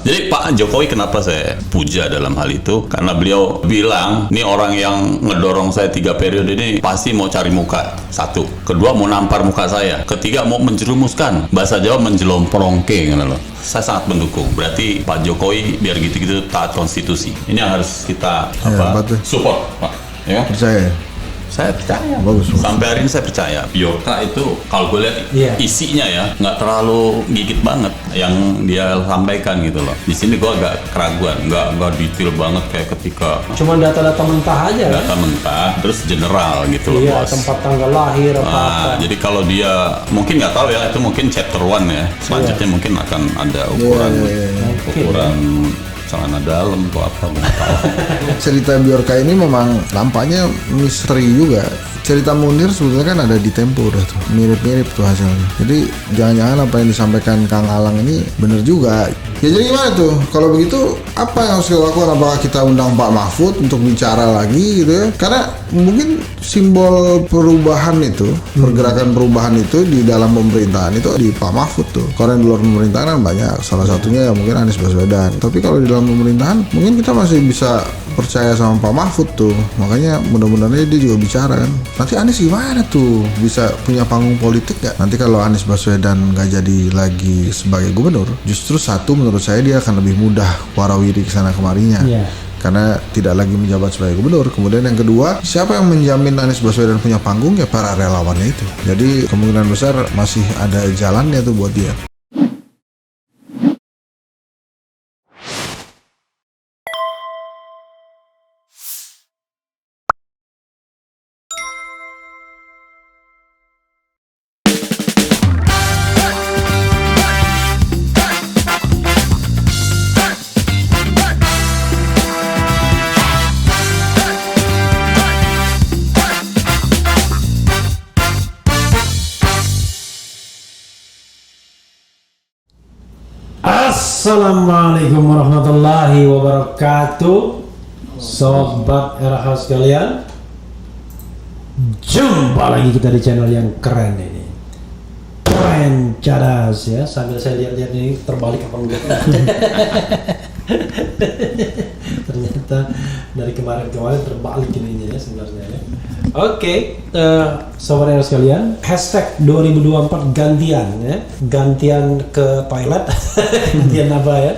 Jadi Pak Jokowi kenapa saya puja dalam hal itu? Karena beliau bilang, ini orang yang ngedorong saya 3 periode ini pasti mau cari muka. 1. Kedua, mau nampar muka saya. Ketiga, mau menjerumuskan. Bahasa Jawa menjelomprongke, gitu loh. Saya sangat mendukung. Berarti Pak Jokowi biar gitu-gitu taat konstitusi. Ini yang harus kita support, Pak. Ya? Percaya. Saya percaya. Bagus. Sampai hari ini saya percaya. Biorka itu kalau gue lihat isinya ya nggak terlalu gigit banget yang dia sampaikan gitu loh. Di sini gue agak keraguan, nggak detail banget kayak ketika. Cuma data-data mentah aja. Data mentah, terus general gitu loh, iya, bos. tempat tanggal lahir apa. Jadi kalau dia mungkin nggak tahu ya, itu mungkin chapter 1 ya. Selanjutnya mungkin akan ada ukuran celana dalam atau apa, nggak tahu. Cerita Biorka ini memang nampaknya misteri juga. Cerita Munir sebetulnya kan ada di Tempo udah tuh, mirip-mirip tuh hasilnya. Jadi jangan-jangan apa yang disampaikan Kang Alang ini bener juga. Ya jadi gimana tuh? Kalau begitu apa yang harus kita lakukan? Apakah kita undang Pak Mahfud untuk bicara lagi gitu ya? Karena mungkin simbol perubahan itu, pergerakan perubahan itu di dalam pemerintahan itu di Pak Mahfud tuh. Kalau yang di luar pemerintahan kan banyak. Salah satunya ya mungkin Anies Baswedan. Tapi kalau di dalam pemerintahan mungkin kita masih bisa percaya sama Pak Mahfud tuh. Makanya mudah-mudahan dia juga bicara kan. Nanti Anies gimana tuh? Bisa punya panggung politik gak? Nanti kalau Anies Baswedan gak jadi lagi sebagai gubernur, justru satu menurut saya dia akan lebih mudah warawiri kesana kemarinya. Karena tidak lagi menjabat sebagai gubernur. Kemudian yang kedua, siapa yang menjamin Anies Baswedan punya panggung? Ya para relawannya itu. Jadi kemungkinan besar masih ada jalannya tuh buat dia. Assalamualaikum warahmatullahi wabarakatuh, sobat RH sekalian. Jumpa lagi kita di channel yang keren ini, keren cadas ya. Sambil saya lihat-lihat ini terbalik apa enggak. Ternyata dari kemarin-kemarin terbalik ini ya sebenarnya ya. Oke, sobat RH sekalian, hashtag 2024 gantian ya, gantian ke pilot, gantian apa ya,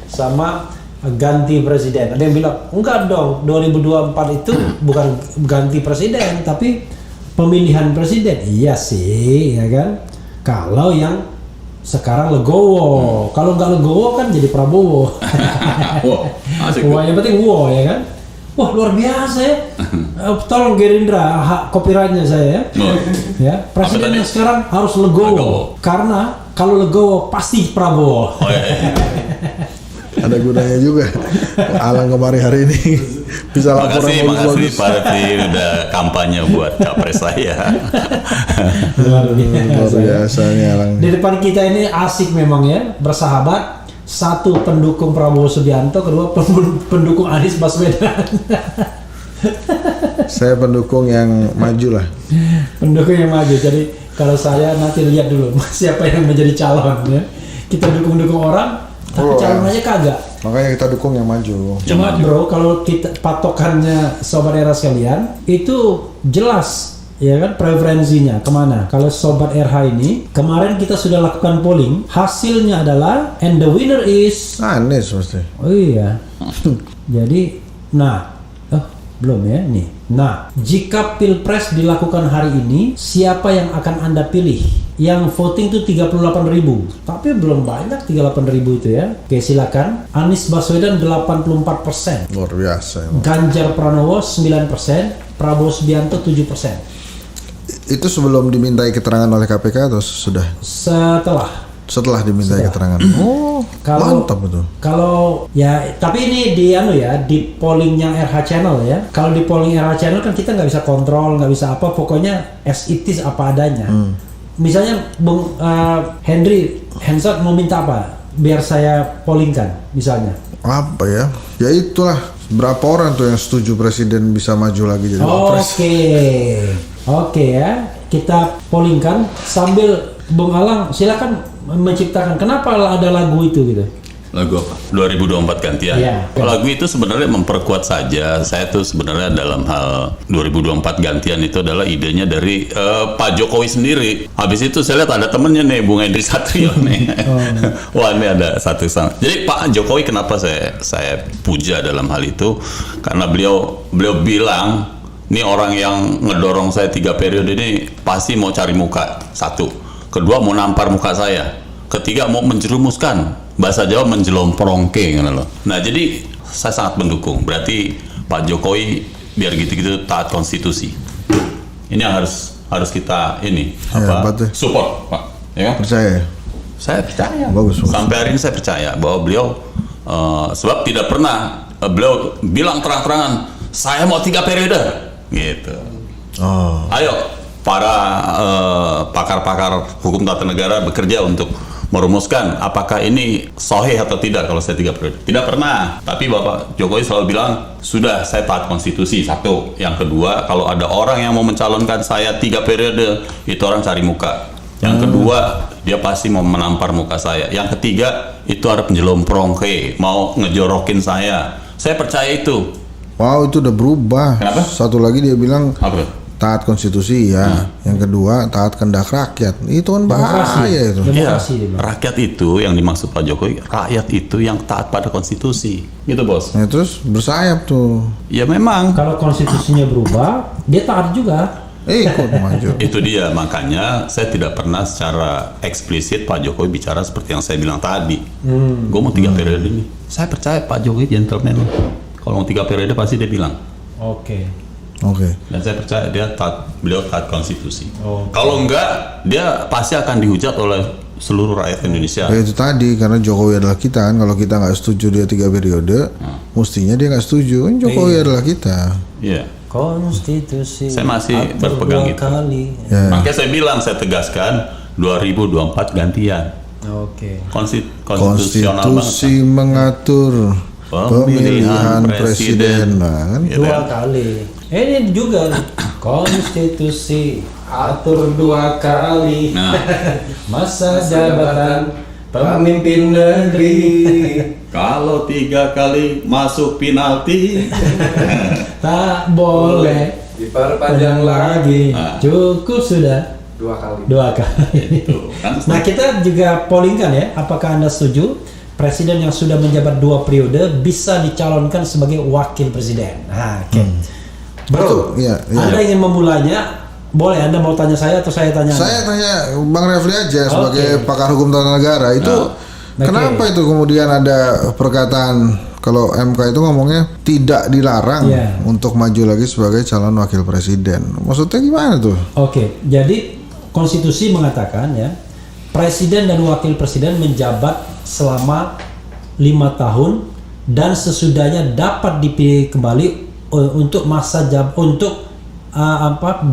sama ganti presiden. Ada yang bilang enggak dong, 2024 itu bukan ganti presiden tapi pemilihan presiden. Iya sih, ya kan. Kalau yang sekarang legowo, kalau nggak legowo kan jadi Prabowo. Wah, yang penting wow ya kan. Wah, luar biasa ya. Tolong Gerindra, hak copyrightnya saya ya. Ya, presidennya sekarang harus legowo. Karena kalau legowo pasti Prabowo. Ada gunanya juga. Alang kemarin hari ini bisa laporan makasih Pak Refli udah kampanye buat capres saya. Luar biasa nih Alang. Di depan kita ini asik memang ya, bersahabat. Satu pendukung Prabowo Subianto, kedua pendukung Anies Baswedan. Saya pendukung yang maju lah. Pendukung yang maju. Jadi kalau saya nanti lihat dulu siapa yang menjadi calon ya. Kita dukung orang, tapi calon aja kagak. Makanya kita dukung yang maju. Cuma bro, kalau kita patokannya sobat era sekalian, itu jelas ya kan preferensinya kemana. Kalau sobat RH ini kemarin kita sudah lakukan polling, hasilnya adalah and the winner is Anies pasti. Oh iya. Jadi belum ya nih. Nah, jika pilpres dilakukan hari ini, siapa yang akan Anda pilih? Yang voting itu 38.000, tapi belum banyak 38.000 itu ya. Oke, silakan. Anies Baswedan 84%. Luar biasa. Ganjar Pranowo 9%, Prabowo Subianto 7%. Itu sebelum dimintai keterangan oleh KPK atau sudah? Setelah dimintai keterangan. Mantap betul. Kalau ya, tapi ini di pollingnya RH Channel ya. Kalau di polling RH Channel kan kita nggak bisa kontrol, nggak bisa apa. Pokoknya as it is apa adanya. Misalnya Bung Henry Hensat mau minta apa? Biar saya pollingkan misalnya. Apa ya? Ya itulah. Berapa orang tuh yang setuju presiden bisa maju lagi jadi wapres? Oke ya, kita pollingkan sambil Bung Alang silakan menciptakan kenapa ada lagu itu gitu. Lagu apa? 2024 gantian. Iya. Lagu itu sebenarnya memperkuat saja. Saya tuh sebenarnya dalam hal 2024 gantian itu adalah idenya dari Pak Jokowi sendiri. Habis itu saya lihat ada temennya nih, Bung Hendri Satrio nih. Wah, ini ada satu sama. Jadi Pak Jokowi kenapa saya puja dalam hal itu? Karena beliau bilang, ini orang yang ngedorong saya 3 periode ini pasti mau cari muka. Satu. Kedua mau nampar muka saya. Ketiga mau menjerumuskan. Bahasa Jawa menjelomprongke gitu loh. Nah, jadi saya sangat mendukung. Berarti Pak Jokowi biar gitu-gitu taat konstitusi. Ini yang harus kita support, Pak. Ya kan? Percaya. Saya percaya. Bagus. Sampai hari ini saya percaya bahwa beliau sebab tidak pernah beliau bilang terang-terangan saya mau 3 periode gitu. Ayo para pakar-pakar hukum tata negara bekerja untuk merumuskan apakah ini sahih atau tidak kalau saya 3 periode. Tidak pernah. Tapi Bapak Jokowi selalu bilang, sudah saya taat konstitusi. Satu. Yang kedua, kalau ada orang yang mau mencalonkan saya 3 periode, itu orang cari muka. Yang kedua, dia pasti mau menampar muka saya. Yang ketiga, itu ada penjelomprongke, mau ngejorokin saya. Saya percaya itu. Wow, itu udah berubah. Kenapa? Satu lagi dia bilang Apa? taat konstitusi ya. Yang kedua taat kehendak rakyat. Itu kan bahaya itu. Iya, Demokrasi dia bilang. rakyat itu yang dimaksud Pak Jokowi, rakyat itu yang taat pada konstitusi. Gitu, Bos. Nah, terus bersayap tuh. Ya memang. Kalau konstitusinya berubah, dia taat juga. Ikut maju. Itu dia, makanya saya tidak pernah secara eksplisit Pak Jokowi bicara seperti yang saya bilang tadi. Gue mau 3 periode ini. Saya percaya Pak Jokowi gentleman. Kalau mau 3 periode pasti dia bilang. Oke. Dan saya percaya beliau taat konstitusi. Oke. Kalau enggak, dia pasti akan dihujat oleh seluruh rakyat Indonesia. Ya itu tadi, karena Jokowi adalah kita kan. Kalau kita nggak setuju dia 3 periode, mestinya dia nggak setuju. Kan Jokowi adalah kita. Iya. Konstitusi. Saya masih atur berpegang 2 itu. kali. Ya. Makanya saya bilang, saya tegaskan 2024 gantian. Oke. Konstitusional banget. Konstitusi mengatur pemilihan presiden. Nah, kan? Gitu 2 kan? kali. Ini juga nih. Konstitusi atur 2 kali. Nah. Masa jabatan pemimpin negeri. Kalau 3 kali masuk penalti. Tak boleh diperpanjang lagi. Nah. Cukup sudah 2 kali. 2 kali. Itu kan. Nah, kita juga pollingkan ya, apakah Anda setuju presiden yang sudah menjabat 2 periode bisa dicalonkan sebagai wakil presiden? Nah, oke. Bro, Iya, iya. Anda ingin memulainya? Boleh, Anda mau tanya saya atau saya tanya Anda? Saya tanya Bang Refli aja sebagai Oke. pakar hukum tata negara itu kenapa itu kemudian ada perkataan kalau MK itu ngomongnya tidak dilarang Iya. untuk maju lagi sebagai calon wakil presiden. Maksudnya gimana tuh? Oke, jadi konstitusi mengatakan ya, presiden dan wakil presiden menjabat selama 5 tahun dan sesudahnya dapat dipilih kembali untuk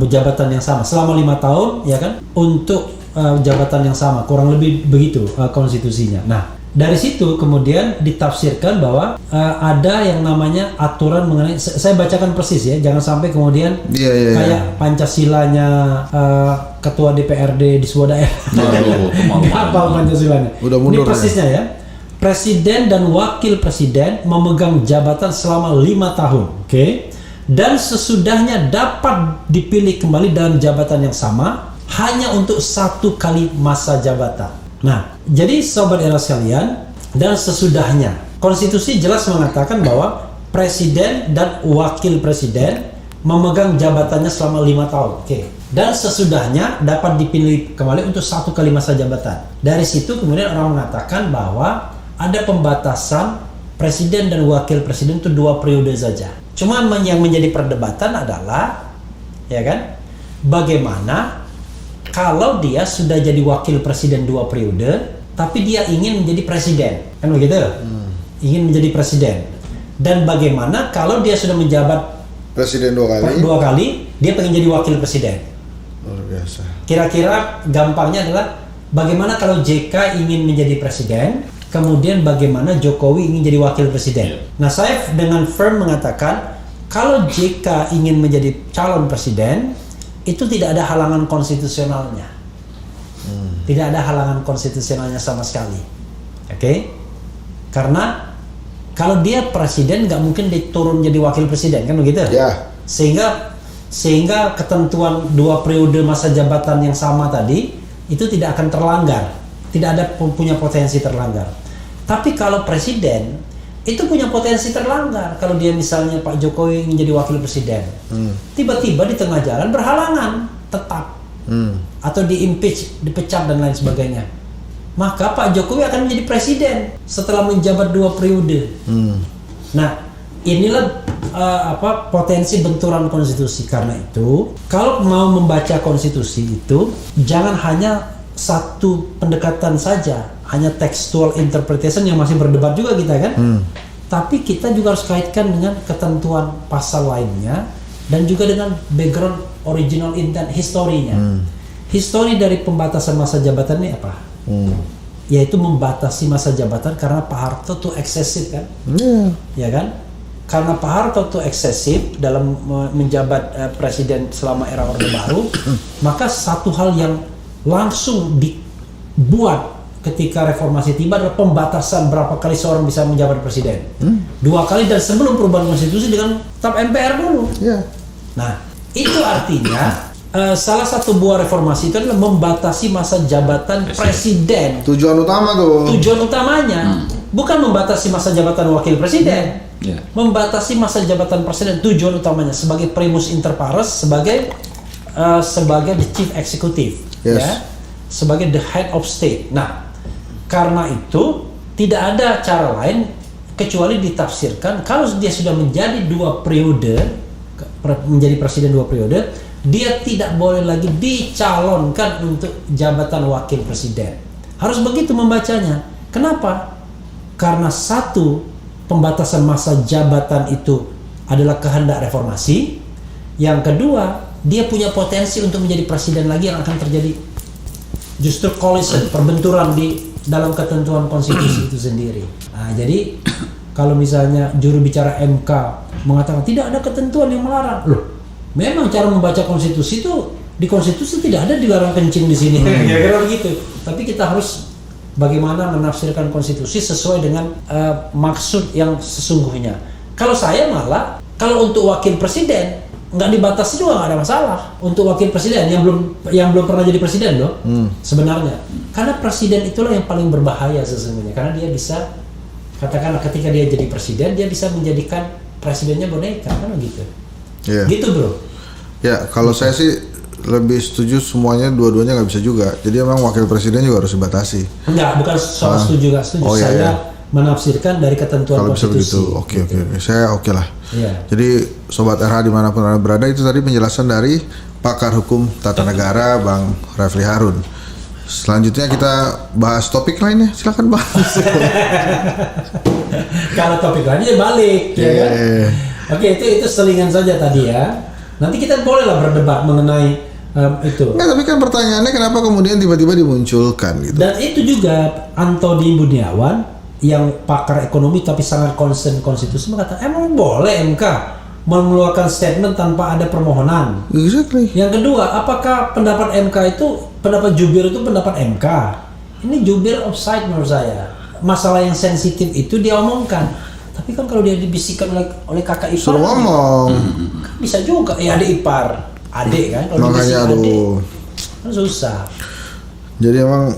jabatan yang sama selama 5 tahun, ya kan, untuk jabatan yang sama, kurang lebih begitu konstitusinya. Nah, dari situ kemudian ditafsirkan bahwa ada yang namanya aturan mengenai, saya bacakan persis ya, jangan sampai kemudian Iya. kayak Pancasilanya ketua DPRD di sebuah daerah. Nggak hafal Pancasilanya. Udah mundur Ini persisnya ya. Presiden dan wakil presiden memegang jabatan selama 5 tahun, oke? Dan sesudahnya dapat dipilih kembali dalam jabatan yang sama hanya untuk 1 kali masa jabatan. Nah, jadi sobat era sekalian, dan sesudahnya konstitusi jelas mengatakan bahwa presiden dan wakil presiden memegang jabatannya selama 5 tahun, oke? Dan sesudahnya dapat dipilih kembali untuk 1 kali masa jabatan. Dari situ kemudian orang mengatakan bahwa ada pembatasan presiden dan wakil presiden itu 2 periode saja. Cuma yang menjadi perdebatan adalah, ya kan, bagaimana kalau dia sudah jadi wakil presiden 2 periode, tapi dia ingin menjadi presiden, kan begitu? Ingin menjadi presiden. Dan bagaimana kalau dia sudah menjabat Presiden 2 kali. 2 kali, dia pengen jadi wakil presiden? Luar biasa. Kira-kira gampangnya adalah bagaimana kalau JK ingin menjadi presiden, kemudian bagaimana Jokowi ingin jadi wakil presiden. Nah, saya dengan firm mengatakan kalau JK ingin menjadi calon presiden, itu tidak ada halangan konstitusionalnya. Tidak ada halangan konstitusionalnya sama sekali. Oke? Karena kalau dia presiden nggak mungkin diturun jadi wakil presiden kan begitu? Ya. Sehingga ketentuan 2 periode masa jabatan yang sama tadi itu tidak akan terlanggar, tidak ada punya potensi terlanggar. Tapi kalau presiden itu punya potensi terlanggar kalau dia misalnya Pak Jokowi ingin jadi wakil presiden, tiba-tiba di tengah jalan berhalangan tetap atau di-impeach, dipecat dan lain sebagainya, maka Pak Jokowi akan menjadi presiden setelah menjabat 2 periode. Nah, inilah potensi benturan konstitusi. Karena itu, kalau mau membaca konstitusi itu jangan hanya satu pendekatan saja, hanya textual interpretation yang masih berdebat juga kita kan. Tapi kita juga harus kaitkan dengan ketentuan pasal lainnya dan juga dengan background original intent historinya. Histori dari pembatasan masa jabatan ini apa? Yaitu membatasi masa jabatan karena Pak Harto tuh eksesif kan? Ya kan? Karena Pak Harto tuh eksesif dalam menjabat presiden selama era Orde Baru, maka satu hal yang langsung dibuat ketika reformasi tiba adalah pembatasan berapa kali seorang bisa menjabat presiden. 2 kali dan sebelum perubahan konstitusi dengan tap MPR dulu. Nah, itu artinya salah satu buah reformasi itu adalah membatasi masa jabatan presiden. Tujuan utama tuh. Tujuan utamanya bukan membatasi masa jabatan wakil presiden. Membatasi masa jabatan presiden, tujuan utamanya sebagai primus inter pares, sebagai the chief executive, ya, sebagai the head of state. Nah, karena itu tidak ada cara lain kecuali ditafsirkan kalau dia sudah menjadi 2 periode, menjadi presiden 2 periode, dia tidak boleh lagi dicalonkan untuk jabatan wakil presiden. Harus begitu membacanya. Kenapa? Karena satu, pembatasan masa jabatan itu adalah kehendak reformasi. Yang kedua, dia punya potensi untuk menjadi presiden lagi yang akan terjadi justru collision, perbenturan di dalam ketentuan konstitusi itu sendiri. Nah, jadi kalau misalnya juru bicara MK mengatakan tidak ada ketentuan yang melarang, loh, memang cara membaca konstitusi itu di konstitusi tidak ada dilarang kencing di sini, kira-kira begitu. Tapi kita harus bagaimana menafsirkan konstitusi sesuai dengan maksud yang sesungguhnya. Kalau saya malah, kalau untuk wakil presiden nggak dibatasi juga nggak ada masalah. Untuk wakil presiden yang belum pernah jadi presiden loh, sebenarnya. Karena presiden itulah yang paling berbahaya sesungguhnya. Karena dia bisa, katakanlah ketika dia jadi presiden, dia bisa menjadikan presidennya boneka, kan begitu. Gitu bro. Ya, kalau saya sih lebih setuju semuanya, dua-duanya nggak bisa juga. Jadi emang wakil presiden juga harus dibatasi. Enggak, bukan soal setuju nggak setuju. Saya menafsirkan dari ketentuan kalau konstitusi. Kalau bisa begitu, oke. Saya oke lah. Iya. Jadi Sobat RH dimanapun Anda berada, itu tadi penjelasan dari pakar hukum tata negara Bang Refli Harun. Selanjutnya kita bahas topik lainnya, silakan Bang. Kalau topik lainnya balik, ya kan? Oke, itu selingan saja tadi ya. Nanti kita bolehlah berdebat mengenai itu. Nggak, tapi kan pertanyaannya kenapa kemudian tiba-tiba dimunculkan gitu. Dan itu juga Antoni Budiawan yang pakar ekonomi tapi sangat concern konstitusi mengatakan emang boleh MK mengeluarkan statement tanpa ada permohonan. Exactly. Yang kedua, apakah pendapat MK itu, pendapat jubir itu pendapat MK? Ini jubir offside menurut saya. Masalah yang sensitif itu dia omongkan. Tapi kan kalau dia dibisikkan oleh kakak ipar, suruh ngomong. Kan bisa juga ya adik ipar, adik kan. Kalau makanya aduh, kan susah. Jadi emang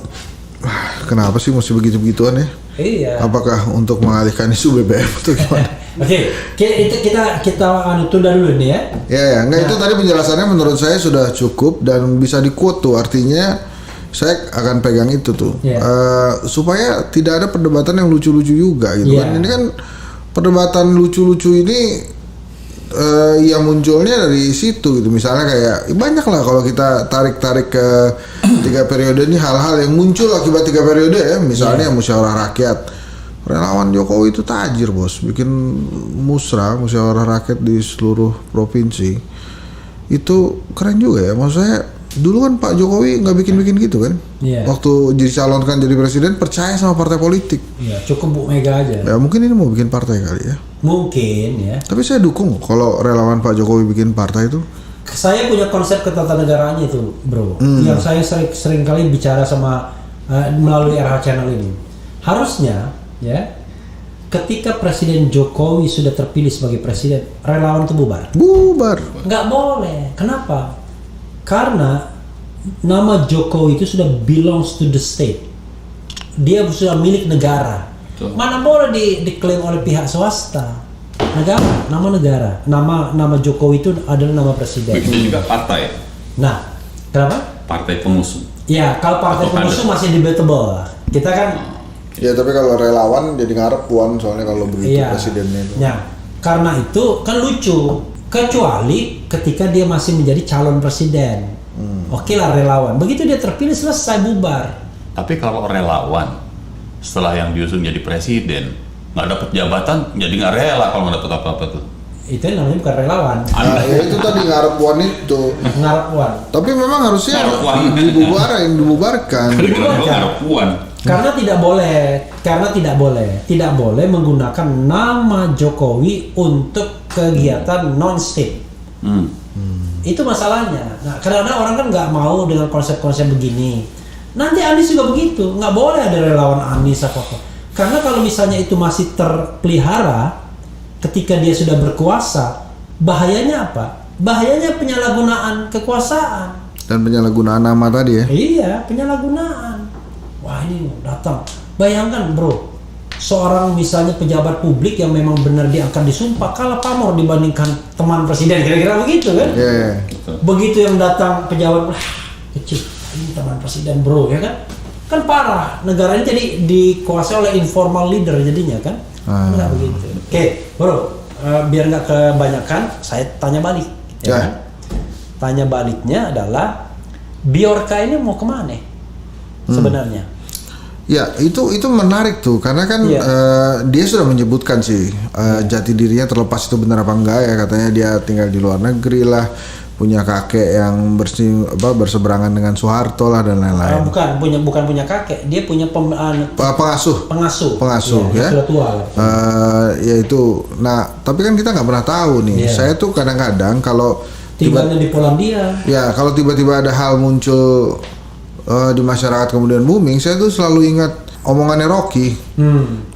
kenapa sih mesti begitu-begituan ya? Iya. Apakah untuk mengalihkan isu BBM atau gimana? Oke, itu kita tunda dulu nih ya. Ya, enggak, itu tadi penjelasannya menurut saya sudah cukup dan bisa di-quote tuh, artinya saya akan pegang itu tuh. Supaya tidak ada perdebatan yang lucu-lucu juga gitu kan. Ini kan perdebatan lucu-lucu ini yang munculnya dari situ gitu. Misalnya kayak banyak lah kalau kita tarik ke 3 periode ini, hal-hal yang muncul akibat 3 periode ya. Misalnya musyawarah rakyat, relawan Jokowi itu tajir bos, bikin musyawarah rakyat di seluruh provinsi. Itu keren juga ya. Maksud saya dulu kan Pak Jokowi nggak bikin gitu kan. Waktu dicalonkan jadi presiden percaya sama partai politik. Cukup Bu Mega aja. Ya mungkin ini mau bikin partai kali ya. Mungkin ya. Tapi saya dukung kalau relawan Pak Jokowi bikin partai itu. Saya punya konsep ketatanegaraannya itu, bro. Yang saya sering kali bicara sama melalui RH Channel ini. Harusnya ya ketika Presiden Jokowi sudah terpilih sebagai presiden, relawan itu bubar? Bubar. Nggak boleh. Kenapa? Karena nama Jokowi itu sudah belongs to the state. Dia sudah milik negara. Betul. Mana boleh diklaim oleh pihak swasta. Negara, nama negara. Nama Jokowi itu adalah nama presiden. Begitu juga partai. Nah, kenapa? Partai pengusung. Ya, kalau partai Atau pengusung kader. masih debatable. Kita kan Ya tapi kalau relawan jadi ngarep puan soalnya kalau begitu iya. presidennya itu. Ya, karena itu kan lucu. Kecuali ketika dia masih menjadi calon presiden. Oke lah relawan. Begitu dia terpilih selesai bubar. Tapi kalau relawan setelah yang diusung jadi presiden nggak dapat jabatan, jadi nggak rela kalau nggak dapat apa-apa tuh. Itu yang namanya bukan relawan. Nah, ya itu tadi ngarep puan itu. Ngarapuan. Tapi memang harusnya Ngarep puan. dibubarkan. Ngarep puan. Karena tidak boleh menggunakan nama Jokowi untuk kegiatan non state. Itu masalahnya. Nah, kadang-kadang orang kan nggak mau dengan konsep-konsep begini. Nanti Anies juga begitu, nggak boleh ada relawan Anies apa-apa. Karena kalau misalnya itu masih terpelihara ketika dia sudah berkuasa, bahayanya apa? Bahayanya penyalahgunaan kekuasaan. Dan penyalahgunaan nama tadi ya. Iya, penyalahgunaan. Wah ini datang. Bayangkan bro, seorang misalnya pejabat publik yang memang benar dia akan disumpah kalah pamor dibandingkan teman presiden, kira-kira begitu kan? Iya. Begitu yang datang pejabat, kecil, ini teman presiden bro, ya kan? Kan parah, negara ini jadi dikuasai oleh informal leader jadinya kan? Enggak begitu. Oke, bro, biar nggak kebanyakan, saya tanya balik. Ya. Kan? Tanya baliknya adalah, Bjorka ini mau kemana sebenarnya? Ya itu menarik tuh karena kan Iya. dia sudah menyebutkan sih jati dirinya terlepas itu benar apa enggak ya, katanya dia tinggal di luar negeri lah, punya kakek yang berseberangan dengan Soeharto lah dan lain-lain. Bukan punya kakek, dia punya Pengasuh pengasuh ya. Sudah tua. Ya itu. Nah tapi kan kita nggak pernah tahu nih. Iya. Saya tuh kadang-kadang kalau Tinggalnya di Polandia. ya kalau tiba-tiba ada hal muncul di masyarakat kemudian booming, saya tuh selalu ingat omongannya Rocky.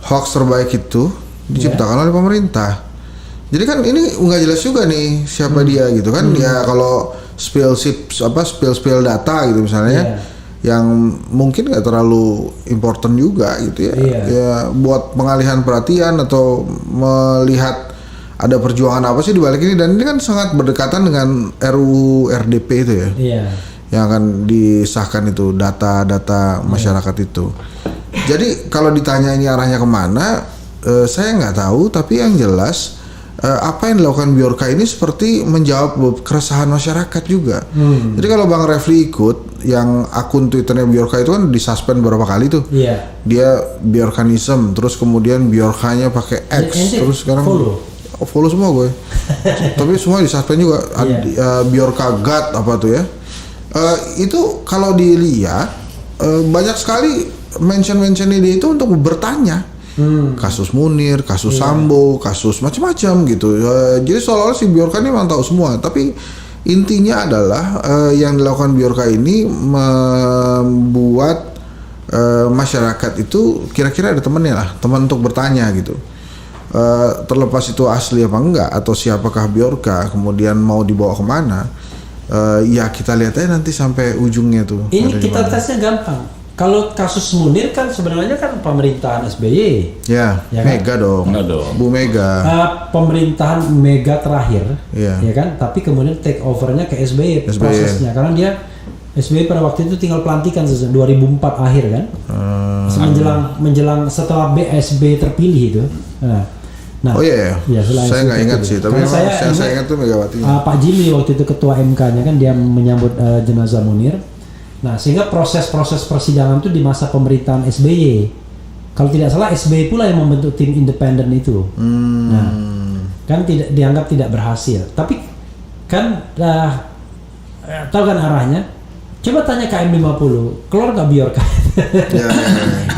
Hoax terbaik itu diciptakan oleh pemerintah. Jadi kan ini nggak jelas juga nih siapa dia gitu kan. Ya kalau spill data gitu misalnya, yang mungkin nggak terlalu important juga gitu ya. Iya. Ya buat pengalihan perhatian atau melihat ada perjuangan apa sih di balik ini, dan ini kan sangat berdekatan dengan RUU RDP itu ya. Iya. Yang akan disahkan itu data-data masyarakat itu. Jadi kalau ditanya ini arahnya kemana, saya nggak tahu. Tapi yang jelas apa yang dilakukan Bjorka ini seperti menjawab keresahan masyarakat juga. Jadi kalau Bang Refli ikut, yang akun Twitternya Bjorka itu kan disuspend beberapa kali tuh. Iya. Dia Bjorkanism, terus kemudian Bjorkanya pakai X, Ente terus sekarang follow semua gue. Tapi semua disuspend juga. Bjorka God apa tuh ya? Itu kalau dilihat banyak sekali mention dia itu untuk bertanya kasus Munir, kasus Sambo, kasus macam-macam gitu. Jadi seolah-olah si Bjorka ini memang tahu semua, tapi intinya adalah yang dilakukan Bjorka ini membuat masyarakat itu kira-kira ada temannya lah, teman untuk bertanya gitu. Terlepas itu asli apa enggak atau siapakah Bjorka, kemudian mau dibawa kemana. Ya kita lihat aja nanti sampai ujungnya tuh. Ini kita tesnya gampang. Kalau kasus Munir kan sebenarnya kan pemerintahan SBY. Ya Ya kan? Mega dong. Enggak dong. Bu Mega. Pemerintahan Mega terakhir, Iya. ya kan? Tapi kemudian take overnya ke SBY prosesnya, karena dia SBY pada waktu itu tinggal pelantikan 2004 akhir kan? Menjelang setelah BSB terpilih itu. Nah, Oh iya, ya, setelah saya nggak SBY ingat terpilih. sih, tapi Karena memang saya ingat tuh Megawati. Pak Jimmy waktu itu ketua MK-nya kan, dia menyambut jenazah Munir. Nah, sehingga proses-proses persidangan itu di masa pemerintahan SBY. Kalau tidak salah SBY pula yang membentuk tim independen itu. Nah, kan dianggap tidak berhasil. Tapi kan tahu kan arahnya. Coba tanya KM50, keluar nggak Bjorka? Ya.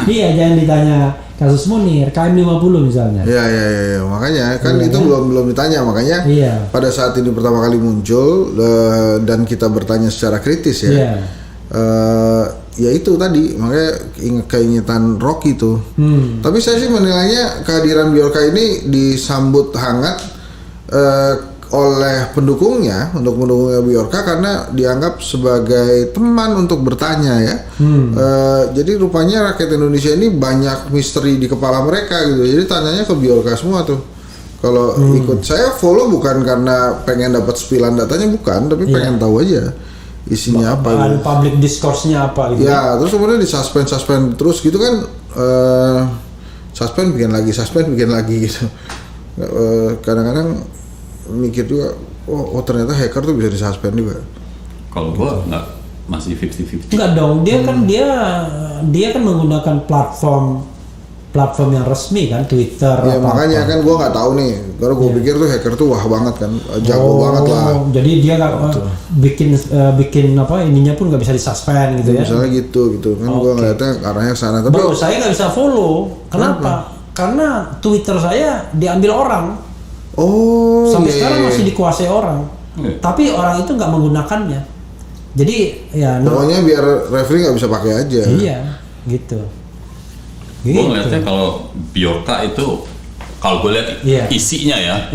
Iya, jangan ditanya kasus Munir, KM50 misalnya. Ya, makanya kan itu belum ditanya, makanya Iya. pada saat ini pertama kali muncul dan kita bertanya secara kritis ya. Iya. ya itu tadi makanya keingetan Rocky tuh. Tapi saya sih menilainya kehadiran Bjorka ini disambut hangat oleh pendukungnya Bjorka karena dianggap sebagai teman untuk bertanya ya. Jadi rupanya rakyat Indonesia ini banyak misteri di kepala mereka gitu. Jadi tanyanya ke Bjorka semua tuh. Kalau ikut saya follow bukan karena pengen dapat spilan datanya bukan, tapi pengen tahu aja isinya apa Bahan gitu. public discourse-nya apa gitu. Ya, terus kemudian disuspend terus gitu kan, suspend bikin lagi gitu. Kadang-kadang mikir juga, oh ternyata hacker tuh bisa disuspend juga. Kalau gua nggak, masih 50-50. Enggak dong, dia kan menggunakan platform yang resmi kan, Twitter. Ya makanya kan gue nggak tahu nih, karena gue pikir tuh hacker tuh wah banget kan, jago banget lah. Jadi dia nggak bikin apa ininya pun nggak bisa disuspend gitu ya. Misalnya gitu kan, gue ngeliatnya arahnya ke sana. Tapi Bro, saya nggak bisa follow. Kenapa? Karena Twitter saya diambil orang. Sampai sekarang masih dikuasai orang. Tapi orang itu nggak menggunakannya. Jadi ya. Pokoknya biar referee nggak bisa pakai aja. Iya, gitu. Gue ngeliatnya kalau Bjorka itu, kalau gue lihat isinya ya,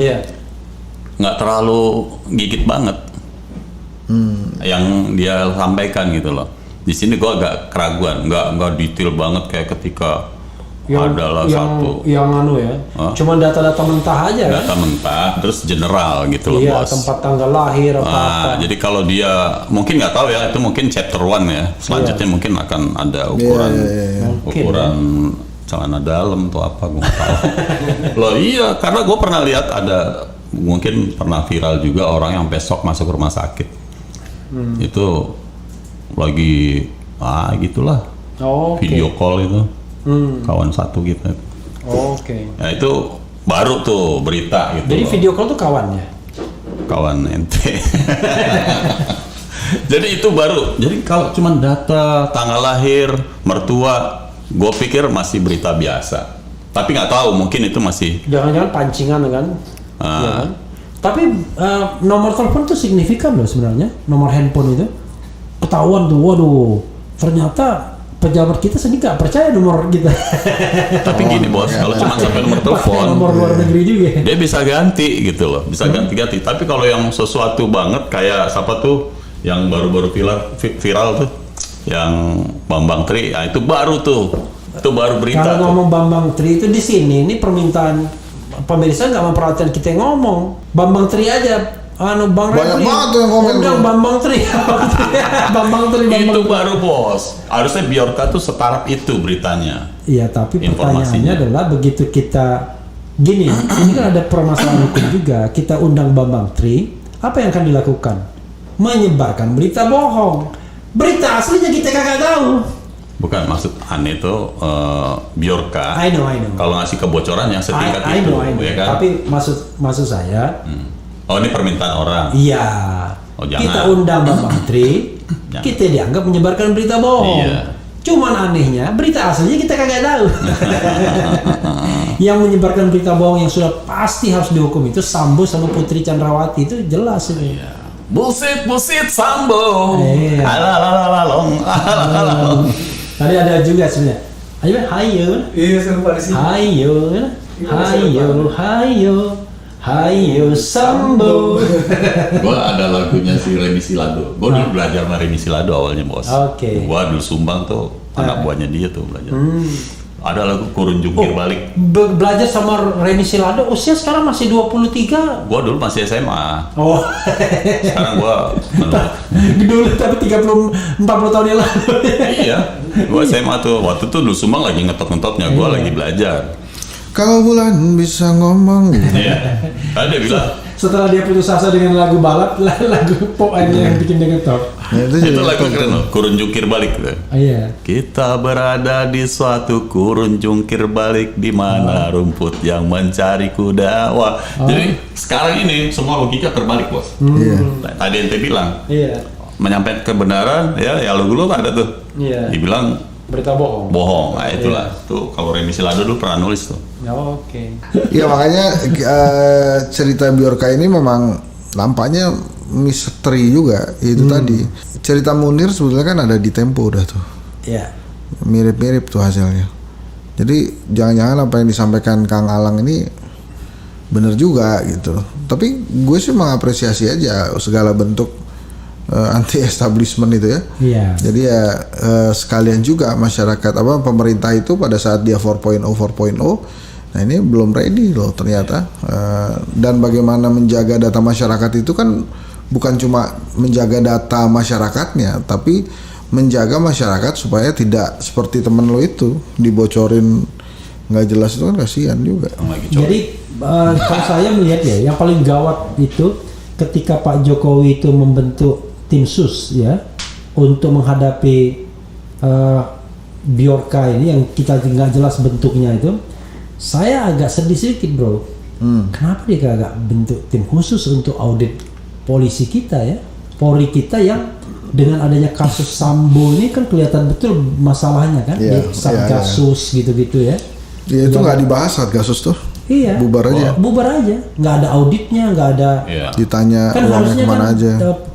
nggak terlalu gigit banget yang dia sampaikan gitu loh. Di sini gue agak keraguan, nggak detail banget kayak ketika adalah satu yang cuma data-data mentah aja. Data mentah, terus general gitu loh, bos. Tempat tanggal lahir apa. Jadi kalau dia mungkin nggak tahu ya, itu mungkin chapter 1 ya. Selanjutnya mungkin akan ada ukuran celana dalam atau apa, gue nggak tahu. Loh iya, karena gue pernah lihat ada, mungkin pernah viral juga orang yang besok masuk rumah sakit. Itu lagi gitulah. Video call itu. Kawan satu gitu. Nah itu baru tuh berita gitu. Jadi video call tuh kawannya? Kawan ente. Jadi itu baru. Jadi kalau cuma data, tanggal lahir, mertua, gue pikir masih berita biasa. Tapi nggak tahu, mungkin itu masih. Jangan-jangan pancingan kan? Ya kan? Tapi nomor telepon tuh signifikan loh sebenarnya. Nomor handphone itu ketahuan tuh. Waduh, ternyata pejabat kita sendiri nggak percaya nomor kita. Tapi gini bos, kalau cuma sampai nomor telepon, nomor luar negeri juga. Dia bisa ganti gitu loh, bisa ganti-ganti. Tapi kalau yang sesuatu banget kayak siapa tuh, yang baru-baru viral tuh, yang Bambang Tri, itu baru tuh, itu baru berita. Kalau ngomong Bambang Tri itu di sini, ini permintaan pemirsa nggak memperhatikan kita yang ngomong. Bambang Tri aja. Bang banyak banget tuh yang komen tuh. Bambang Tri. Itu baru bos. Harusnya Bjorka tuh setaraf itu beritanya. Iya, tapi pertanyaannya adalah begitu kita gini, ini kan ada permasalahan hukum juga. Kita undang Bambang Tri, apa yang akan dilakukan? Menyebarkan berita bohong. Berita aslinya kita kagak tahu. Bukan, maksud aneh itu Bjorka. I know. Kalau ngasih kebocoran yang setingkat I itu, know. ya kan? Tapi maksud saya. Oh, ini permintaan orang. Iya. Oh, jangan. Kita undang Bambang Tri, kita dianggap menyebarkan berita bohong. Iya. Cuman anehnya berita aslinya kita kagak tahu. Yang menyebarkan berita bohong yang sudah pasti harus dihukum itu Sambo sama Putri Chandrawati, itu jelas itu. Iya. Bullshit Sambo. Iya. Alalalong. Tadi ada juga sebenarnya. Hayo. Iya, saya lupa di sini. Hayo Sambo. Gua ada lagunya si Remi Silado. Gua dulu belajar sama Remi Silado awalnya bos. Oke. Gua dulu Sumbang tuh anak buahnya dia tuh belajar. Ada lagu Kurun Jungkir Balik. Belajar sama Remi Silado usia sekarang masih 23. Gua dulu masih SMA. Oh. Sekarang gua Dulu tapi 40 tahun yang lalu. iya. Gua SMA tuh. Waktu tuh dulu Sumbang lagi ngetot-ngetotnya. Gua lagi belajar. Kalau bulan bisa ngomong. Iya. Ada bilang. Setelah dia putus asa dengan lagu balap, lagu pop aja yang bikin dia ngetop. Itu lagu keren loh. Kurun Jungkir Balik tuh. Iya. Kita berada di suatu kurun jungkir balik di mana rumput yang mencari kuda. Wah, jadi sekarang ini semua logika terbalik bos. Tadi ente bilang, menyampaikan kebenaran ya lu ada tuh. Iya. Dibilang Berita bohong. bohong. Nah itulah. Tuh kalau Remi Silado dulu pernah nulis tuh. Oke. Ya makanya cerita Bjorka ini memang nampaknya misteri juga itu tadi. Cerita Munir sebetulnya kan ada di Tempo udah tuh. Ya. Mirip-mirip tuh hasilnya. Jadi jangan-jangan apa yang disampaikan Kang Alang ini bener juga gitu. Tapi gue sih mengapresiasi aja segala bentuk anti establishment itu ya. Iya. Jadi ya sekalian juga masyarakat pemerintah itu pada saat dia 4.0, nah ini belum ready loh ternyata. Dan bagaimana menjaga data masyarakat itu kan bukan cuma menjaga data masyarakatnya, tapi menjaga masyarakat supaya tidak seperti temen lo itu dibocorin nggak jelas, itu kan kasihan juga. Jadi kalau saya melihat ya, yang paling gawat itu ketika Pak Jokowi itu membentuk tim sus ya untuk menghadapi Bjorka ini yang kita nggak jelas bentuknya itu, saya agak sedih sedikit bro. Kenapa dia agak bentuk tim khusus untuk audit polisi kita ya, Polri kita yang dengan adanya kasus Sambo ini kan kelihatan betul masalahnya kan, di Satgasus gitu-gitu ya. Ya itu nggak dibahas Satgasus tuh. Iya. Bubar aja. Bubar aja. Nggak ada auditnya, nggak ada. Ditanya Kan uangnya harusnya kemana kan aja.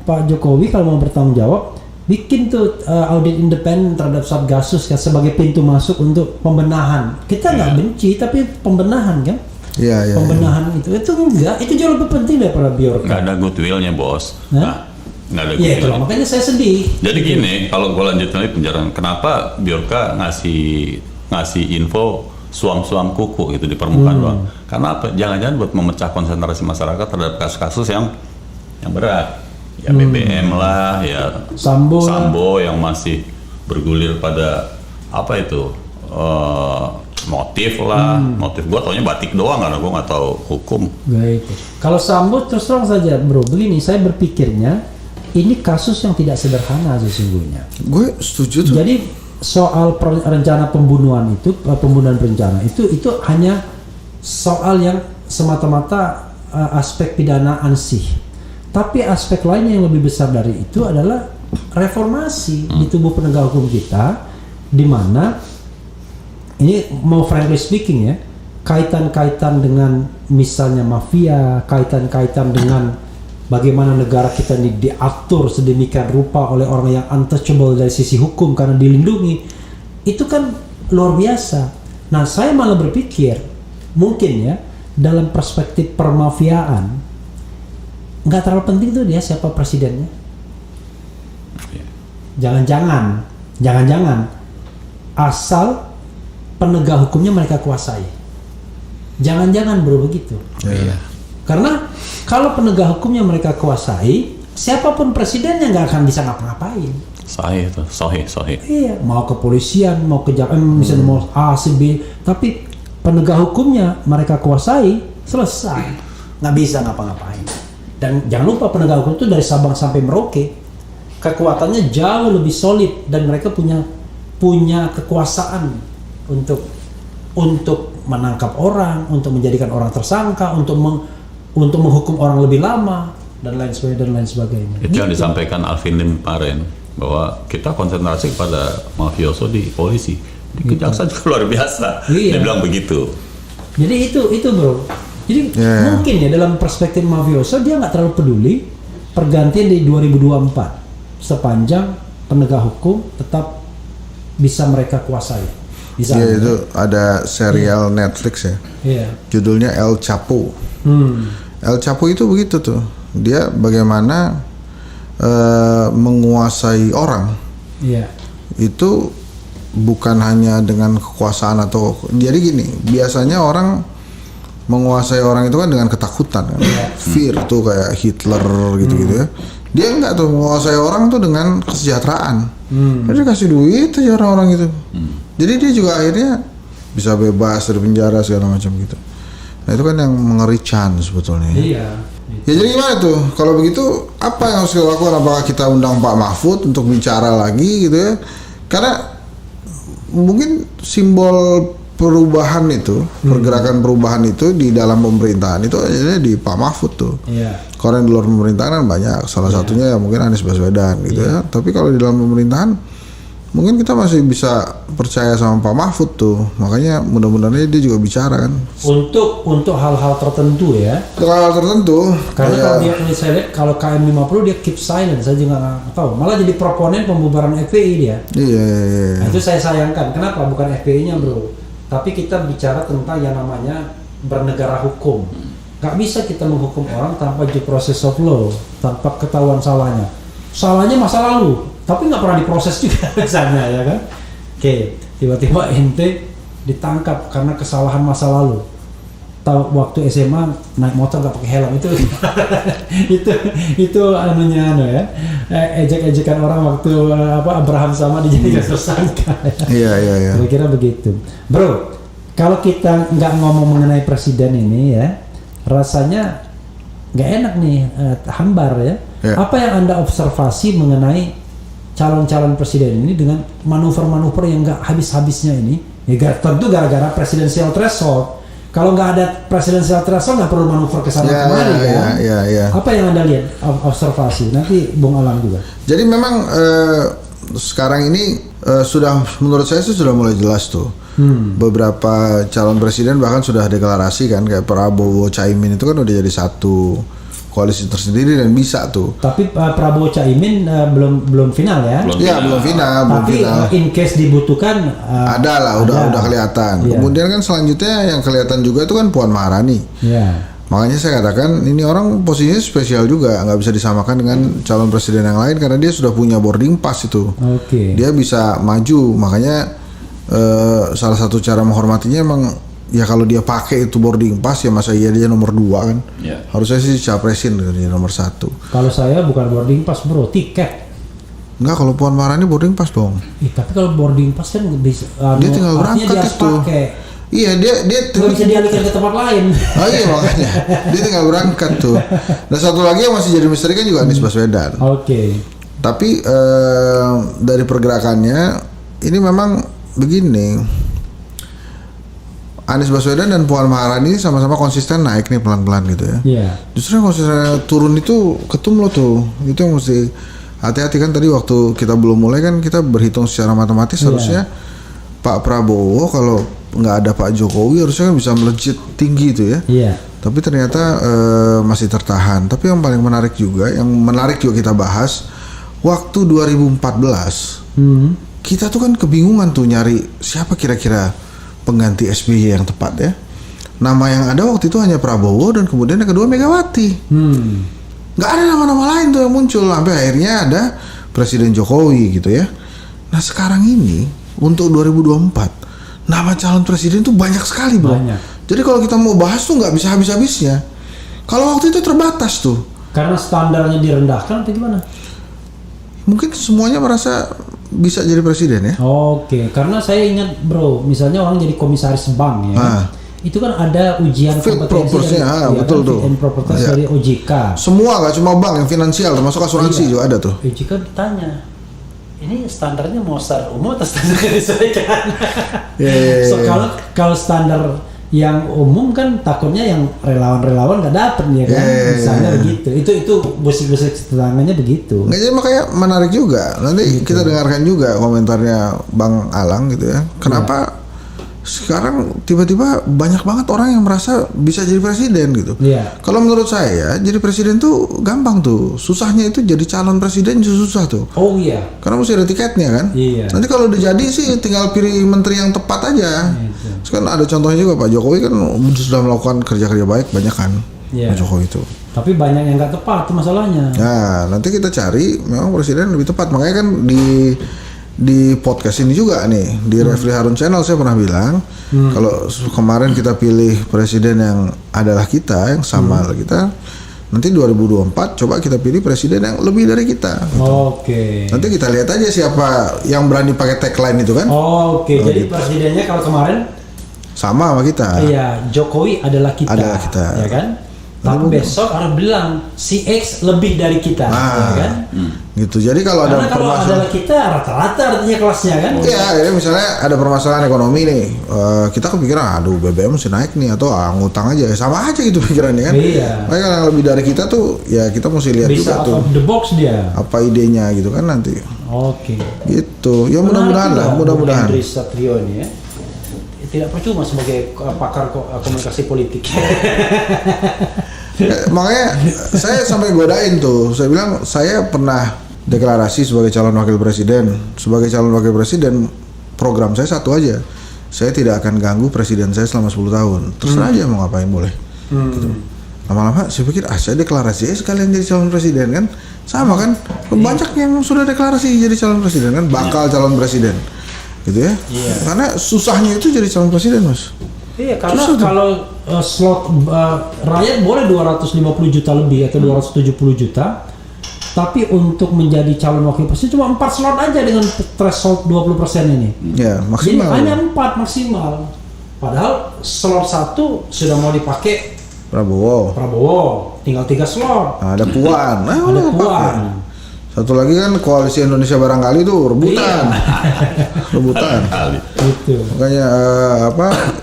Pak Jokowi kalau mau bertanggung jawab bikin tuh audit independen terhadap Satgasus kan sebagai pintu masuk untuk pembenahan. Kita nggak benci tapi pembenahan kan. Iya. Pembenahan itu enggak, itu jauh lebih penting daripada Bjorka. Nggak ada goodwill-nya bos. Nggak ada Iya goodwill. itulah makanya saya sedih. Jadi gini, kalau gue lanjutin lagi penjelasan, kenapa Bjorka ngasih info suam-suam kuku gitu di permukaan doang? Karena apa? Jangan-jangan buat memecah konsentrasi masyarakat terhadap kasus-kasus yang berat, ya BBM lah, ya Sambo yang masih bergulir pada apa itu motif lah, motif gue taunya batik doang karena gue nggak tahu hukum. Baik. Kalau Sambo terus terang saja bro, begini saya berpikirnya ini kasus yang tidak sederhana sesungguhnya. Gue setuju tuh. Jadi soal rencana pembunuhan itu, pembunuhan berencana itu hanya soal yang semata-mata aspek pidana ansih. Tapi aspek lainnya yang lebih besar dari itu adalah reformasi di tubuh penegak hukum kita, di mana ini mau frankly speaking ya, kaitan-kaitan dengan misalnya mafia, kaitan-kaitan dengan bagaimana negara kita ini diatur sedemikian rupa oleh orang yang untouchable dari sisi hukum karena dilindungi, itu kan luar biasa. Nah saya malah berpikir mungkin ya dalam perspektif permafiaan nggak terlalu penting tuh dia siapa presidennya. Jangan-jangan asal penegak hukumnya mereka kuasai. Jangan-jangan bro begitu. Iya. Karena kalau penegak hukumnya mereka kuasai, siapapun presidennya nggak akan bisa ngapa-ngapain. Sahih itu, sahih. Iya, mau kepolisian, mau misalnya mau A, C, B, tapi penegak hukumnya mereka kuasai, selesai, nggak bisa ngapa-ngapain. Dan jangan lupa penegak hukum itu dari Sabang sampai Merauke, kekuatannya jauh lebih solid dan mereka punya kekuasaan untuk menangkap orang, untuk menjadikan orang tersangka, untuk menghukum orang lebih lama dan lain sebagainya. Itu yang disampaikan Alvin Lim kemarin, bahwa kita konsentrasi pada mafioso di polisi, di kejaksaan juga luar biasa. Iya. Dia bilang begitu. Jadi itu bro. Jadi mungkin ya dalam perspektif mafioso dia nggak terlalu peduli pergantian di 2024 sepanjang penegak hukum tetap bisa mereka kuasai. Iya itu ada serial Netflix ya. Iya. Judulnya El Chapo. El Chapo itu begitu tuh. Dia bagaimana menguasai orang. Iya. Itu bukan hanya dengan kekuasaan atau jadi gini. Biasanya orang menguasai orang itu kan dengan ketakutan kan. Fear tuh kayak Hitler gitu-gitu ya. Dia enggak tuh menguasai orang tuh dengan kesejahteraan. Dia kasih duit aja orang-orang itu. Jadi dia juga akhirnya bisa bebas dari penjara segala macam gitu. Nah itu kan yang mengerikan sebetulnya. Iya. Ya jadi gimana tuh? Kalau begitu apa yang harus dilakukan? Apakah kita undang Pak Mahfud untuk bicara lagi gitu ya? Karena mungkin simbol perubahan itu, pergerakan perubahan itu di dalam pemerintahan itu ada di Pak Mahfud tuh. Iya. Kalau yang di luar pemerintahan kan banyak. Salah satunya ya mungkin Anies Baswedan gitu ya. Tapi kalau di dalam pemerintahan mungkin kita masih bisa percaya sama Pak Mahfud tuh. Makanya mudah-mudahan dia juga bicara kan. Untuk hal-hal tertentu ya. Hal tertentu. Karena kayak- kalau dia saya lihat kalau KM50 dia keep silent, saya juga nggak tahu. Malah jadi proponen pembubaran FPI dia. Iya. Nah, itu saya sayangkan. Kenapa? Bukan FPI-nya bro, tapi kita bicara tentang yang namanya bernegara hukum. Gak bisa kita menghukum orang tanpa due process of law, tanpa ketahuan salahnya. Salahnya masa lalu, tapi nggak pernah diproses juga misalnya ya kan. Oke, tiba-tiba ente ditangkap karena kesalahan masa lalu. Tahu waktu SMA naik motor nggak pakai helm itu itu anunya ya, ejek-ejekan orang waktu Abraham sama dijadikan tersangka. Iya. Kira-kira begitu, bro. Kalau kita nggak ngomong mengenai presiden ini ya, rasanya nggak enak nih, hambar ya. Ya. Apa yang Anda observasi mengenai calon-calon presiden ini dengan manuver-manuver yang nggak habis-habisnya ini? Ya tentu gara-gara presidensial threshold. Kalau nggak ada presidensial threshold nggak perlu manuver ke sana kemari kan? Iya. Apa yang Anda lihat observasi? Nanti Bung Alam juga. Jadi memang sekarang ini sudah menurut saya sih sudah mulai jelas tuh. Beberapa calon presiden bahkan sudah deklarasi kan, kayak Prabowo, Caimin itu kan udah jadi satu koalisi tersendiri dan bisa tuh. Tapi Prabowo Caimin belum final ya. Belum final. Tapi in case dibutuhkan Ada lah, udah kelihatan. Iya. Kemudian kan selanjutnya yang kelihatan juga itu kan Puan Maharani. Ya. Makanya saya katakan ini orang posisinya spesial juga, nggak bisa disamakan dengan calon presiden yang lain karena dia sudah punya boarding pass itu. Oke. Dia bisa maju, makanya salah satu cara menghormatinya emang ya kalau dia pakai itu boarding pass ya masa iya dia nomor 2 kan. Ya. Harusnya sih capresin dia nomor 1. Kalau saya bukan boarding pass bro, tiket. Enggak, kalau Puan Maharani boarding pass dong. Tapi kalau boarding pass kan bisa. Dia tinggal artinya berangkat dia harus itu. pakai. Iya, dia Nggak bisa dialihkan ke tempat lain. Oh iya makanya dia tinggal berangkat tuh. Dan satu lagi yang masih jadi misteri kan juga Anies Baswedan. Oke. Tapi dari pergerakannya ini memang begini. Anies Baswedan dan Puan Maharani sama-sama konsisten naik nih pelan-pelan gitu ya. Iya. Justru yang konsisten turun itu ketum lo tuh. Itu yang mesti hati-hati kan, tadi waktu kita belum mulai kan kita berhitung secara matematis harusnya Pak Prabowo kalau nggak ada Pak Jokowi harusnya kan bisa melejit tinggi itu ya. Iya. Tapi ternyata masih tertahan. Tapi yang paling menarik juga kita bahas waktu 2014 kita tuh kan kebingungan tuh nyari siapa kira-kira pengganti SBY yang tepat ya. Nama yang ada waktu itu hanya Prabowo dan kemudian yang kedua Megawati. Nggak ada nama-nama lain tuh yang muncul sampai akhirnya ada Presiden Jokowi gitu ya. Nah sekarang ini untuk 2024 nama calon presiden tuh banyak sekali bro. Banyak. Jadi kalau kita mau bahas tuh nggak bisa habis-habisnya. Kalau waktu itu terbatas tuh. Karena standarnya direndahkan atau gimana? Mungkin semuanya merasa bisa jadi presiden ya. Oke, karena saya ingat bro, misalnya orang jadi komisaris bank ya. Itu kan ada ujian Fit kompetensi propernya, betul tuh. Fit and proper test Iya. dari OJK. Semua nggak cuma bank, yang finansial termasuk asuransi Iya. juga ada tuh. OJK bertanya, ini standarnya mau standar umum atau standar disesuaikan? So kalau standar yang umum kan takutnya yang relawan-relawan nggak dapet ya kan, misalnya begitu. Itu busik-busik tetangganya begitu. Nggak, jadi makanya menarik juga. Nanti kita dengarkan juga komentarnya Bang Alang gitu ya. Kenapa sekarang tiba-tiba banyak banget orang yang merasa bisa jadi presiden gitu. Iya. Kalau menurut saya jadi presiden tuh gampang tuh. Susahnya itu jadi calon presiden susah tuh. Oh iya. Karena mesti ada tiketnya kan. Iya. Nanti kalau udah jadi sih tinggal pilih menteri yang tepat aja. Terus kan ada contohnya juga Pak Jokowi kan sudah melakukan kerja-kerja baik banyak kan. Iya. Pak Jokowi itu. Tapi banyak yang nggak tepat itu masalahnya. Nah, nanti kita cari memang presiden lebih tepat. Makanya kan di podcast ini juga nih di Refli Harun Channel saya pernah bilang kalau kemarin kita pilih presiden yang adalah kita yang sama kita, nanti 2024 coba kita pilih presiden yang lebih dari kita. Oke. Nanti kita lihat aja siapa yang berani pakai tagline itu kan. Oke. Jadi presidennya kalau kemarin Sama kita. iya Jokowi adalah kita. Adalah kita. Ya kan? Tapi besok harus bilang si X lebih dari kita, ya kan? Gitu. Jadi kalau Karena ada kalau permasalahan, adalah kita rata-rata artinya kelasnya kan? iya, ini misalnya ada permasalahan ekonomi nih, kita kepikiran, aduh BBM mesti naik nih atau ngutang aja, sama aja gitu pikirannya kan. Iya. Makanya kalau yang lebih dari kita tuh, ya kita mesti lihat Bisa juga out tuh of the box dia. apa idenya gitu kan nanti. Oke. Gitu. Ya mudah-mudahan lah, mudah-mudahan. Henry Satrio ini ya. Tidak percuma sebagai pakar komunikasi politik. Makanya saya sampai godain tuh, saya bilang saya pernah deklarasi sebagai calon wakil presiden. Sebagai calon wakil presiden, program saya satu aja, saya tidak akan ganggu presiden saya selama 10 tahun. Terserah aja mau ngapain boleh. Gitu. Lama-lama saya pikir, saya deklarasi sekalian jadi calon presiden kan, sama kan, banyak yang sudah deklarasi jadi calon presiden kan, bakal calon presiden, gitu ya. Karena susahnya itu jadi calon presiden, Mas. Iya, karena kalau slot rakyat boleh 250 juta lebih atau 270 juta, tapi untuk menjadi calon wakil presiden cuma 4 slot aja dengan threshold 20% ini. Ya, maksimal. Jadi hanya 4 maksimal. Padahal slot 1 sudah mau dipakai Prabowo, tinggal 3 slot. Nah, ada Puan. Ada Puan. Satu lagi kan Koalisi Indonesia Barangkali tuh rebutan. Rebutan. Gitu. Makanya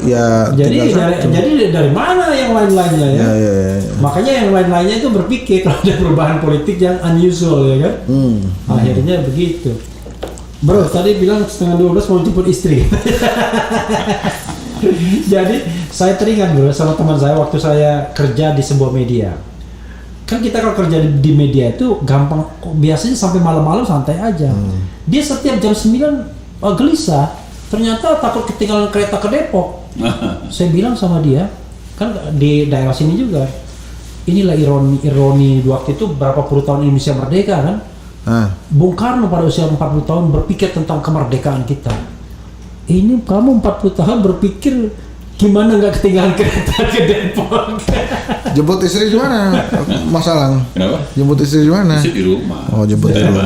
ya Jadi dari mana yang lain-lainnya ya? Ya. Makanya yang lain-lainnya itu berpikir kalau ada perubahan politik yang unusual ya kan? Akhirnya begitu. Bro, tadi bilang 11:30 mau jemput istri. Jadi saya teringat bro sama teman saya waktu saya kerja di sebuah media. Kan kita kalau kerja di media itu gampang, biasanya sampai malam-malam santai aja. Dia setiap jam 9 gelisah, ternyata takut ketinggalan kereta ke Depok. Saya bilang sama dia, kan di daerah sini juga, inilah ironi waktu itu berapa puluh tahun Indonesia merdeka kan. Bung Karno pada usia 40 tahun berpikir tentang kemerdekaan kita. Ini kamu 40 tahun berpikir gimana nggak ketinggalan kereta ke Depok? Jemput istri di mana, Mas Alang? Kenapa? Jemput istri di mana? Istri di rumah. Oh, jemput di rumah.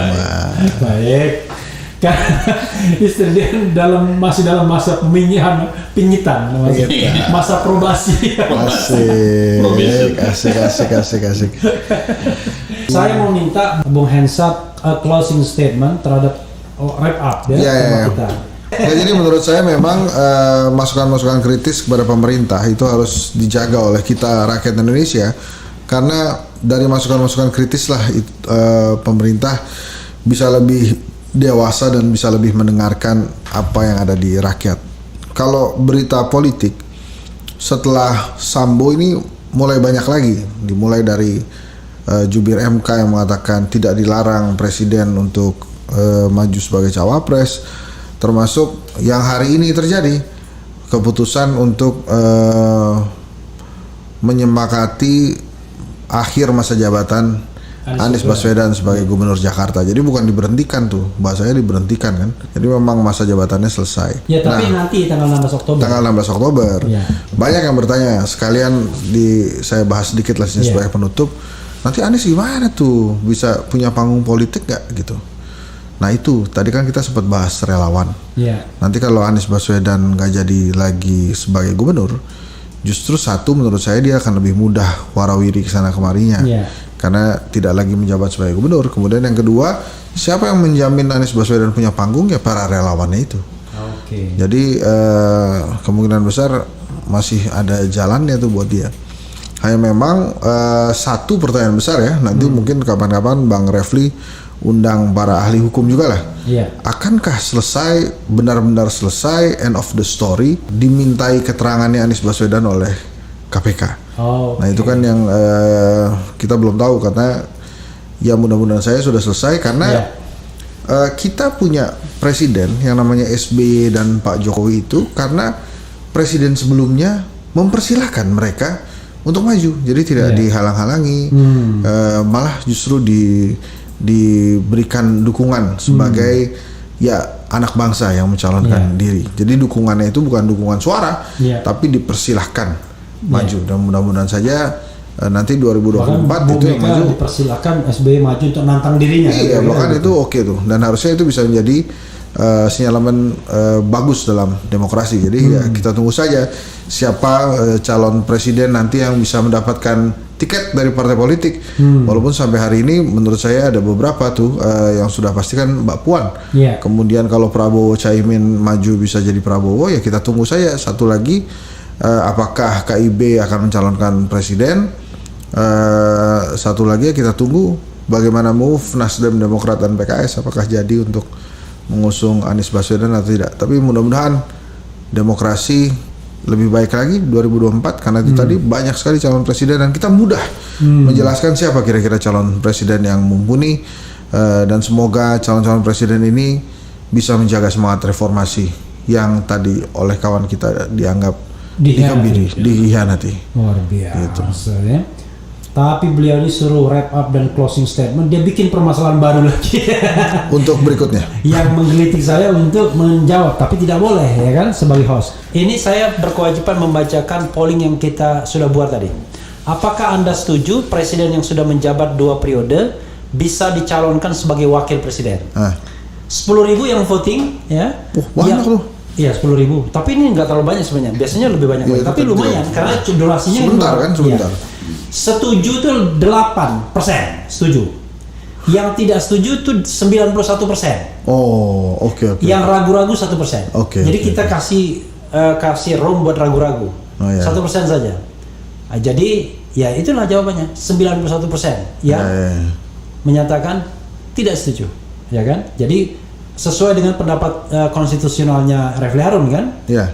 Baik. Karena istri dia masih dalam masa pingitan namanya. Masa probasi. Asik. Saya mau minta Bung Hensat closing statement terhadap wrap up ya tema kita. Ya, jadi menurut saya memang masukan-masukan kritis kepada pemerintah itu harus dijaga oleh kita rakyat Indonesia, karena dari masukan-masukan kritis lah pemerintah bisa lebih dewasa dan bisa lebih mendengarkan apa yang ada di rakyat. Kalau berita politik setelah Sambo ini mulai banyak lagi, dimulai dari jubir MK yang mengatakan tidak dilarang presiden untuk maju sebagai cawapres, termasuk yang hari ini terjadi keputusan untuk menyepakati akhir masa jabatan Anies Baswedan sebagai gubernur Jakarta. Jadi bukan diberhentikan tuh, bahasanya diberhentikan kan. Jadi memang masa jabatannya selesai. Ya tapi nanti tanggal 16 Oktober. Tanggal 16 Oktober. Ya. Banyak yang bertanya, sekalian saya bahas sedikit lah sebagai penutup. Nanti Anies gimana tuh, bisa punya panggung politik nggak gitu? Nah itu tadi kan kita sempat bahas relawan. Nanti kalau Anies Baswedan nggak jadi lagi sebagai gubernur, justru satu menurut saya dia akan lebih mudah warawiri kesana kemarinya, karena tidak lagi menjabat sebagai gubernur. Kemudian yang kedua, siapa yang menjamin Anies Baswedan punya panggung? Ya para relawannya itu. Jadi kemungkinan besar masih ada jalannya tuh buat dia. Hanya memang satu pertanyaan besar ya, nanti mungkin kapan-kapan Bang Refli undang para ahli hukum juga lah. Akankah selesai, benar-benar selesai, end of the story, dimintai keterangannya Anies Baswedan oleh KPK? Nah itu kan yang kita belum tahu, karena ya mudah-mudahan saya sudah selesai, karena kita punya presiden yang namanya SBY dan Pak Jokowi itu karena presiden sebelumnya mempersilahkan mereka untuk maju, jadi tidak dihalang-halangi, malah justru diberikan dukungan sebagai ya anak bangsa yang mencalonkan diri. Jadi dukungannya itu bukan dukungan suara, tapi dipersilahkan maju. Dan mudah-mudahan saja nanti 2024 itu yang maju. Dipersilahkan SBY maju untuk nantang dirinya. Iya, bahkan itu oke tuh. Dan harusnya itu bisa menjadi sinyalemen bagus dalam demokrasi. Jadi ya kita tunggu saja siapa calon presiden nanti yang bisa mendapatkan tiket dari partai politik. Walaupun sampai hari ini menurut saya ada beberapa tuh yang sudah pastikan Mbak Puan. Yeah. Kemudian kalau Prabowo Caimin maju bisa jadi Prabowo, ya kita tunggu saja. Satu lagi apakah KIB akan mencalonkan presiden. Satu lagi kita tunggu bagaimana move Nasdem, Demokrat dan PKS, apakah jadi untuk mengusung Anies Baswedan atau tidak. Tapi mudah-mudahan demokrasi lebih baik lagi 2024 karena itu tadi banyak sekali calon presiden dan kita mudah menjelaskan siapa kira-kira calon presiden yang mumpuni, dan semoga calon-calon presiden ini bisa menjaga semangat reformasi yang tadi oleh kawan kita dianggap dikhianati. Luar biasa ya. Tapi beliau ini suruh wrap up dan closing statement, dia bikin permasalahan baru lagi untuk berikutnya yang menggelitik saya untuk menjawab, tapi tidak boleh ya kan sebagai host. Ini saya berkewajiban membacakan polling yang kita sudah buat tadi. Apakah Anda setuju presiden yang sudah menjabat 2 periode bisa dicalonkan sebagai wakil presiden? 10.000 yang voting ya. Banyak loh. Iya 10.000. Tapi ini nggak terlalu banyak sebenarnya. Biasanya lebih banyak lagi. Tapi lumayan karena durasinya sebentar. Ya. Setuju tuh 8% setuju. Yang tidak setuju tuh 91%. Oh, oke. Yang ragu-ragu 1%. Jadi kita kasih room buat ragu-ragu. 1% saja. Nah, jadi ya itulah jawabannya 91% yang menyatakan tidak setuju, ya kan? Jadi sesuai dengan pendapat konstitusionalnya Refli Harun kan? Iya.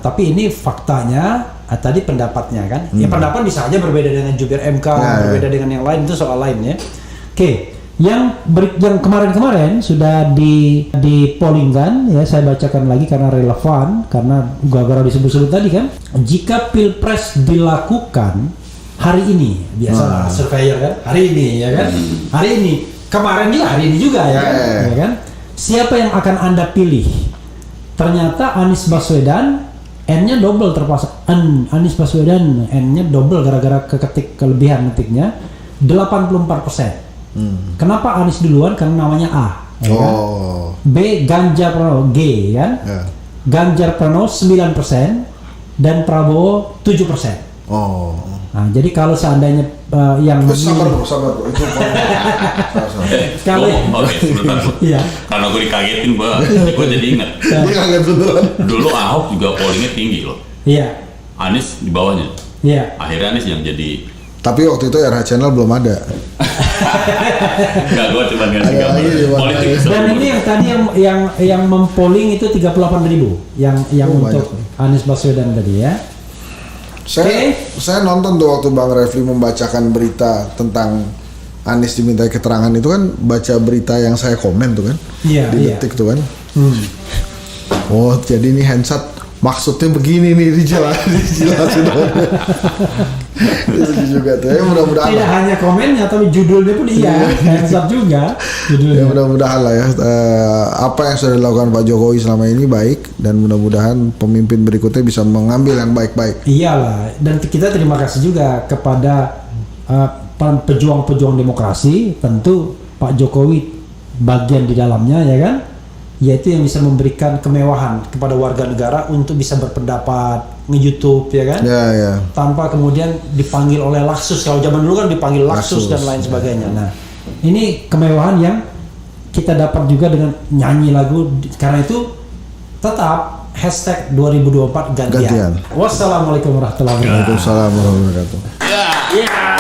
Tapi ini faktanya, tadi pendapatnya kan? Ya pendapat bisa aja berbeda dengan jubir MK, berbeda dengan yang lain, itu soal lain ya. Oke, yang kemarin-kemarin sudah di polling kan? Ya saya bacakan lagi karena relevan, karena gara-gara disebut-sebut tadi kan? Jika pilpres dilakukan hari ini, biasa surveyor kan? Hari ini ya kan? Hari ini, kemarin juga hari ini juga ya kan? Ya kan? Siapa yang akan Anda pilih? Ternyata Anies Baswedan N-nya double terpaksa. Anies Baswedan N-nya double gara-gara keketik kelebihan ketiknya 84%. Kenapa Anies duluan? Karena namanya A. Ya kan? B. Ganjar Pranowo G kan? Ganjar Pranowo 9% dan Prabowo 7%. Nah, jadi kalau seandainya yang sabar bro. Itu kalau sebentar. Iya. Karena gue dikagetin, gue jadi ingat. Dia kaget beneran. Dulu Ahok juga pollingnya tinggi loh. Iya. Anies di bawahnya. Iya. Akhirnya Anies yang jadi. Tapi waktu itu RH Channel belum ada. Enggak, gue cuma ngasih gambar. Politik. Dan ini yang tadi yang mempolling itu 38.000 yang untuk Anies Baswedan tadi ya. Saya nonton tuh waktu Bang Refli membacakan berita tentang Anies dimintai keterangan itu kan, baca berita yang saya komen tuh kan, di Detik tuh kan. Oh jadi ini handshot maksudnya begini nih, dijelasin. Itu juga tuh ya, mudah-mudahan. Tidak hanya komennya tapi judulnya pun handshot juga. Ya mudah-mudahan lah ya, apa yang sudah dilakukan Pak Jokowi selama ini baik, dan mudah-mudahan pemimpin berikutnya bisa mengambil yang baik-baik. Iyalah, dan kita terima kasih juga kepada pejuang-pejuang demokrasi. Tentu Pak Jokowi bagian di dalamnya ya kan, yaitu yang bisa memberikan kemewahan kepada warga negara untuk bisa berpendapat, nge-YouTube ya kan, tanpa kemudian dipanggil oleh Laksus. Kalau zaman dulu kan dipanggil Laksus dan lain sebagainya. Nah ini kemewahan yang kita dapat juga dengan nyanyi lagu. Karena itu tetap hashtag 2024 gantian. Wassalamualaikum warahmatullahi wabarakatuh. Waalaikumsalam warahmatullahi wabarakatuh. Ya.